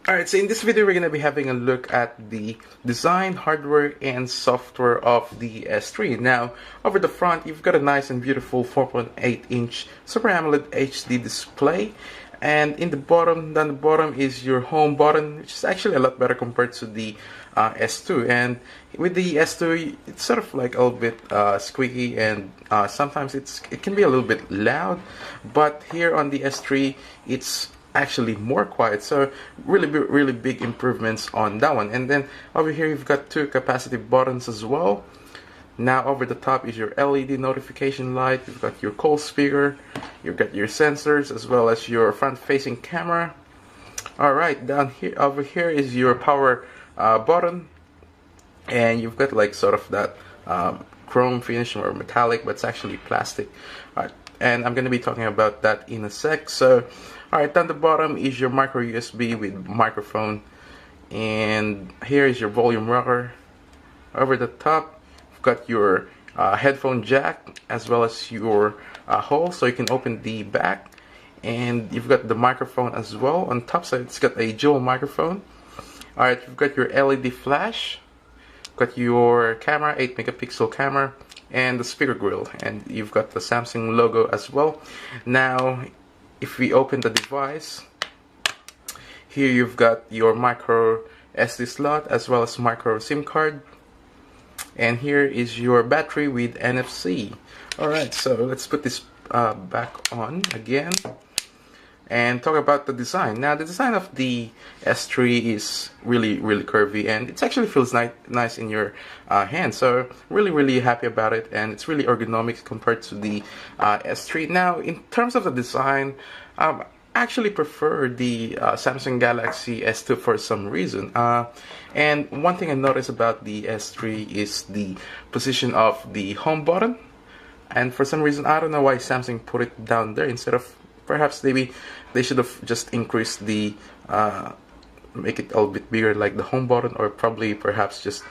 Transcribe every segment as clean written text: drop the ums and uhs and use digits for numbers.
Alright, so in this video we're going to be having a look at the design, hardware, and software of the S3. Now, over the front you've got a nice and beautiful 4.8-inch Super AMOLED HD display, and in the bottom, down the bottom is your home button, which is actually a lot better compared to the S2. And with the S2 it's sort of like a little bit squeaky, and sometimes it can be a little bit loud, but here on the S3 it's actually more quiet, so really big improvements on that one. And then over here you've got two capacitive buttons as well. Now over the top is your LED notification light, you've got your call speaker, you've got your sensors as well as your front facing camera. Alright, down here, over here is your power button, and you've got like sort of that chrome finish or metallic, but it's actually plastic. Alright, and I'm going to be talking about that in a sec. So alright, down the bottom is your micro USB with microphone, and here is your volume rocker. Over the top you've got your headphone jack as well as your hole, so you can open the back, and you've got the microphone as well. On top side it's got a dual microphone. Alright, you've got your LED flash, got your camera, 8 megapixel camera, and the speaker grill, and you've got the Samsung logo as well. Now if we open the device, here you've got your micro SD slot as well as micro SIM card, and here is your battery with NFC. Alright, so let's put this back on again and talk about the design. Now the design of the S3 is really curvy, and it actually feels nice in your hand, so really happy about it, and it's really ergonomic compared to the S3. Now in terms of the design, I actually prefer the Samsung Galaxy S2 for some reason, and one thing I noticed about the S3 is the position of the home button, and for some reason I don't know why Samsung put it down there instead of, perhaps maybe they should have just increased the make it a little bit bigger like the home button, or probably perhaps just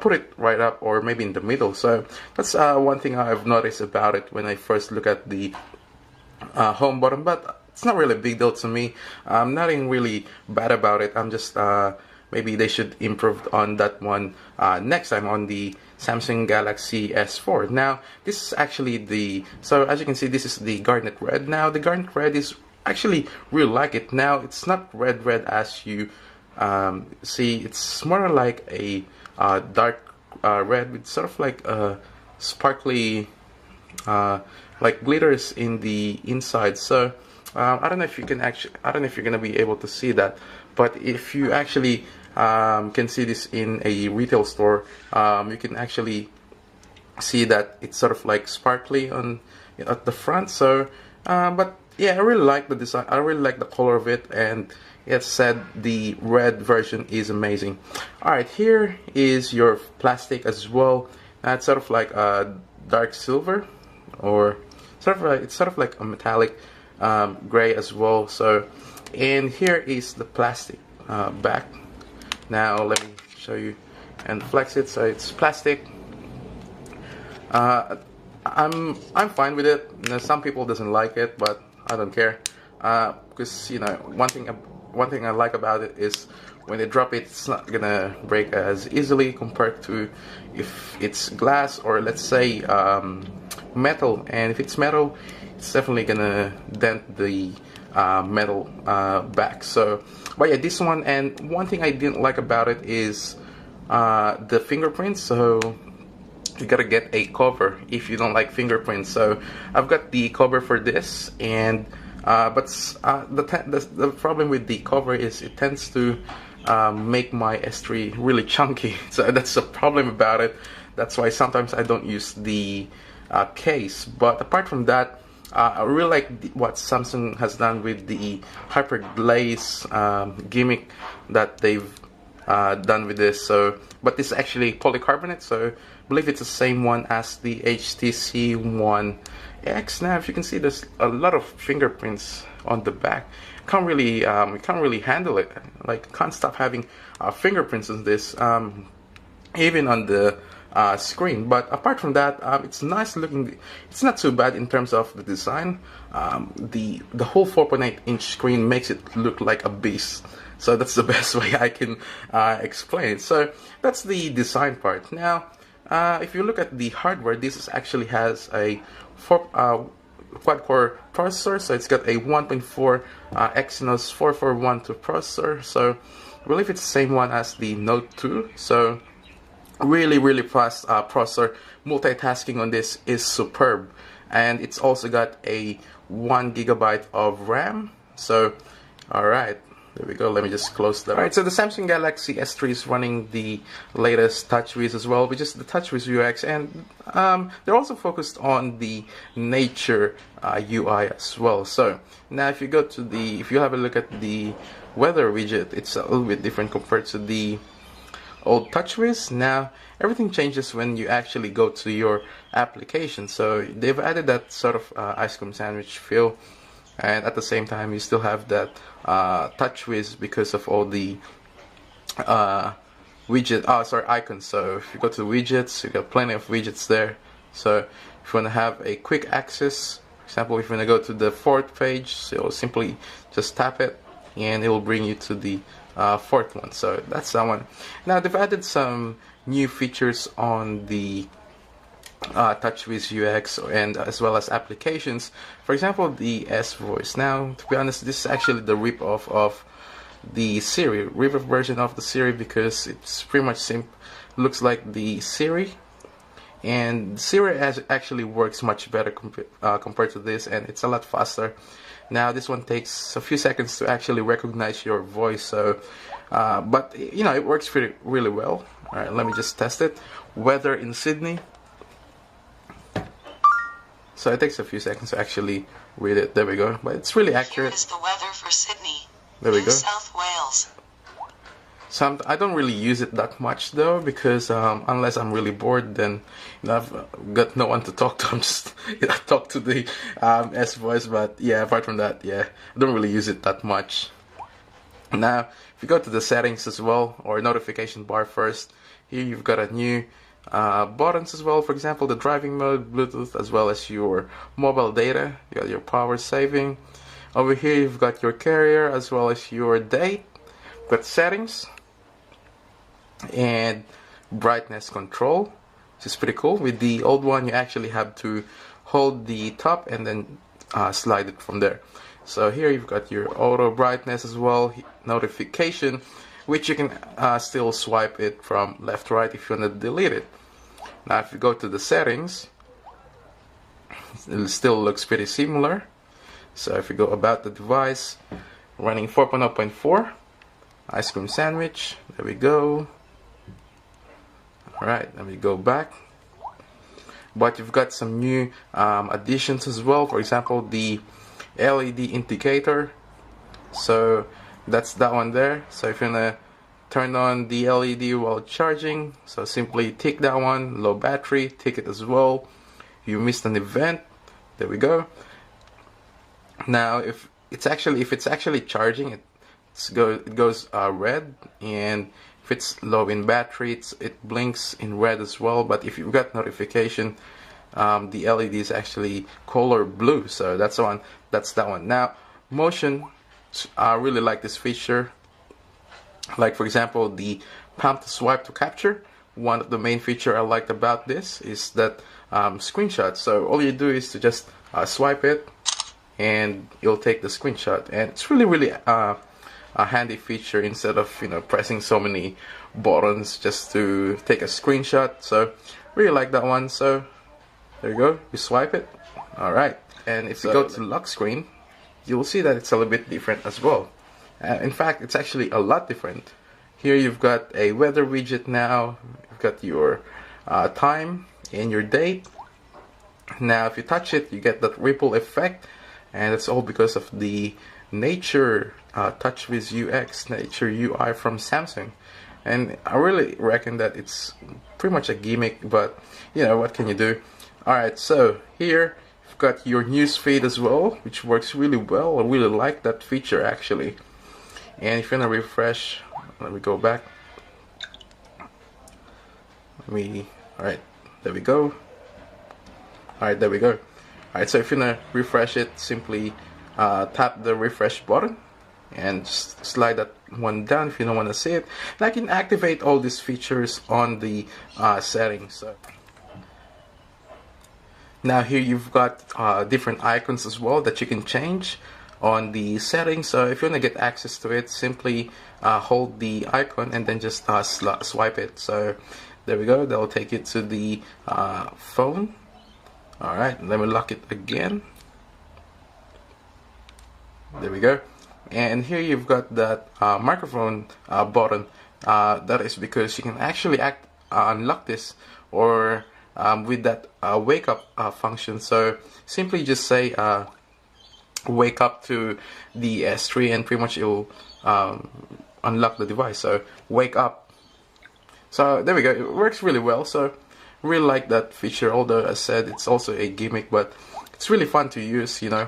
put it right up or maybe in the middle. So that's one thing I've noticed about it when I first look at the home button, but it's not really a big deal to me. Nothing really bad about it. I'm just maybe they should improve on that one next time on the Samsung Galaxy S4. Now this is actually so as you can see, this is the garnet red. Now the garnet red is actually really like it. Now it's not red as you see, it's more like a dark red with sort of like sparkly like glitters in the inside. So I don't know if you can actually, I don't know if you're gonna be able to see that, but if you actually can see this in a retail store, you can actually see that it's sort of like sparkly on at the front. So but yeah, I really like the design, I really like the color of it, and it said the red version is amazing. Alright, here is your plastic as well. It's sort of like a dark silver, or sort of like, it's sort of like a metallic gray as well. So, and here is the plastic back. Now let me show you and flex it. So it's plastic. I'm fine with it. You know, some people doesn't like it, but I don't care, because you know, one thing I like about it is when they drop it, it's not gonna break as easily compared to if it's glass or let's say metal. And if it's metal, it's definitely gonna dent the metal back. So, but yeah, this one, and one thing I didn't like about it is the fingerprints. So you gotta get a cover if you don't like fingerprints. So I've got the cover for this, and but the problem with the cover is it tends to make my S3 really chunky. So that's the problem about it. That's why sometimes I don't use the case. But apart from that, I really like what Samsung has done with the hyper glaze gimmick that they've done with this. So, but this is actually polycarbonate, so I believe it's the same one as the HTC One X. Now, if you can see, there's a lot of fingerprints on the back. Can't really handle it. Like, can't stop having fingerprints on this, even on the screen. But apart from that, it's nice looking. It's not too bad in terms of the design. The whole 4.8-inch screen makes it look like a beast. So that's the best way I can explain it. So that's the design part. Now, if you look at the hardware, this actually has a quad-core processor, so it's got a 1.4 Exynos 4412 processor. So I believe it's the same one as the Note 2. So really fast processor. Multitasking on this is superb, and it's also got a 1 gigabyte of RAM. So alright, there we go. Let me just close that. Alright, so the Samsung Galaxy S3 is running the latest TouchWiz as well, which is the TouchWiz UX, and they're also focused on the nature UI as well. So now if you go to if you have a look at the weather widget, it's a little bit different compared to the old TouchWiz. Now everything changes when you actually go to your application. So they've added that sort of ice cream sandwich feel, and at the same time you still have that TouchWiz because of all the icons. So if you go to widgets, you got plenty of widgets there. So if you want to have a quick access, for example, if you want to go to the fourth page, so simply just tap it and it will bring you to the fourth one. So that's that one. Now they've added some new features on the TouchWiz UX and as well as applications. For example, the S Voice. Now, to be honest, this is actually the rip-off of the Siri, rip-off version of the Siri, because it's pretty much looks like the Siri, and Siri actually works much better compared to this, and it's a lot faster. Now this one takes a few seconds to actually recognize your voice, so but you know, it works really well. Alright, let me just test it. Weather in Sydney. So it takes a few seconds to actually read it. There we go. But it's really accurate. Here is the weather for Sydney, there we New go. South Wales. I don't really use it that much though, because unless I'm really bored, then you know, I've got no one to talk to. I'm just talk to the S Voice. But yeah, apart from that, yeah, I don't really use it that much. Now, if you go to the settings as well, or notification bar first, here you've got a new buttons as well. For example, the driving mode, Bluetooth, as well as your mobile data. You got your power saving. Over here, you've got your carrier as well as your date. You've got settings and brightness control, which is pretty cool. With the old one, you actually have to hold the top and then slide it from there. So here you've got your auto brightness as well, notification, which you can still swipe it from left to right if you want to delete it. Now if you go to the settings, it still looks pretty similar. So if you go about the device, running 4.0.4, ice cream sandwich, there we go. Alright, let me go back. But you've got some new additions as well. For example, the LED indicator. So that's that one there. So if you want to turn on the LED while charging, so simply tick that one. Low battery, tick it as well. You missed an event, there we go. Now if it's actually charging, it goes red, and if it's low in battery, it blinks in red as well. But if you've got notification, the LED is actually color blue. So that's the one. That's that one. Now motion, I really like this feature. Like for example, the pump to swipe to capture. One of the main feature I liked about this is that screenshot. So all you do is to just swipe it, and you'll take the screenshot. And it's really a handy feature instead of pressing so many buttons just to take a screenshot. So really like that one. So there you go, you swipe it. Alright, and if you go to lock screen, you'll see that it's a little bit different as well. In fact, it's actually a lot different. Here you've got a weather widget now, you've got your time and your date. Now if you touch it, you get that ripple effect, and it's all because of the nature TouchWiz UX, nature UI from Samsung. And I really reckon that it's pretty much a gimmick, but what can you do? Alright, so here you've got your news feed as well, which works really well. I really like that feature actually. And if you want to refresh, let me go back. Alright, there we go. Alright, there we go. Alright, so if you want to refresh it, simply tap the refresh button. and just slide that one down if you don't want to see it. And I can activate all these features on the settings. So now here you've got different icons as well that you can change on the settings. So if you want to get access to it, simply hold the icon and then just swipe it. So there we go, that will take you to the phone. Alright, let me lock it again. There we go. And here you've got that microphone button. That is because you can actually unlock this, or with that wake up function. So simply just say wake up to the S3 and pretty much it will unlock the device. So wake up. So there we go, it works really well. So really like that feature, although as I said it's also a gimmick, but it's really fun to use, you know.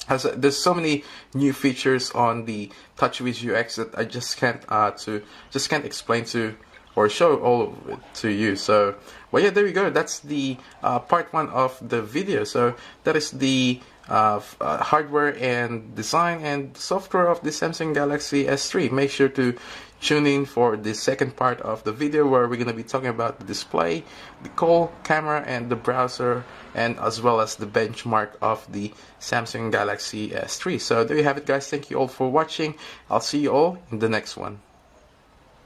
There's so many new features on the TouchWiz UX that I just can't explain to or show all of it to you. So, well, yeah, there we go. That's the part 1 of the video. So that is the hardware and design and software of the Samsung Galaxy S3. Make sure to tune in for the second part of the video, where we're going to be talking about the display, the call, camera, and the browser, and as well as the benchmark of the Samsung Galaxy S3. So there you have it, guys. Thank you all for watching. I'll see you all in the next one.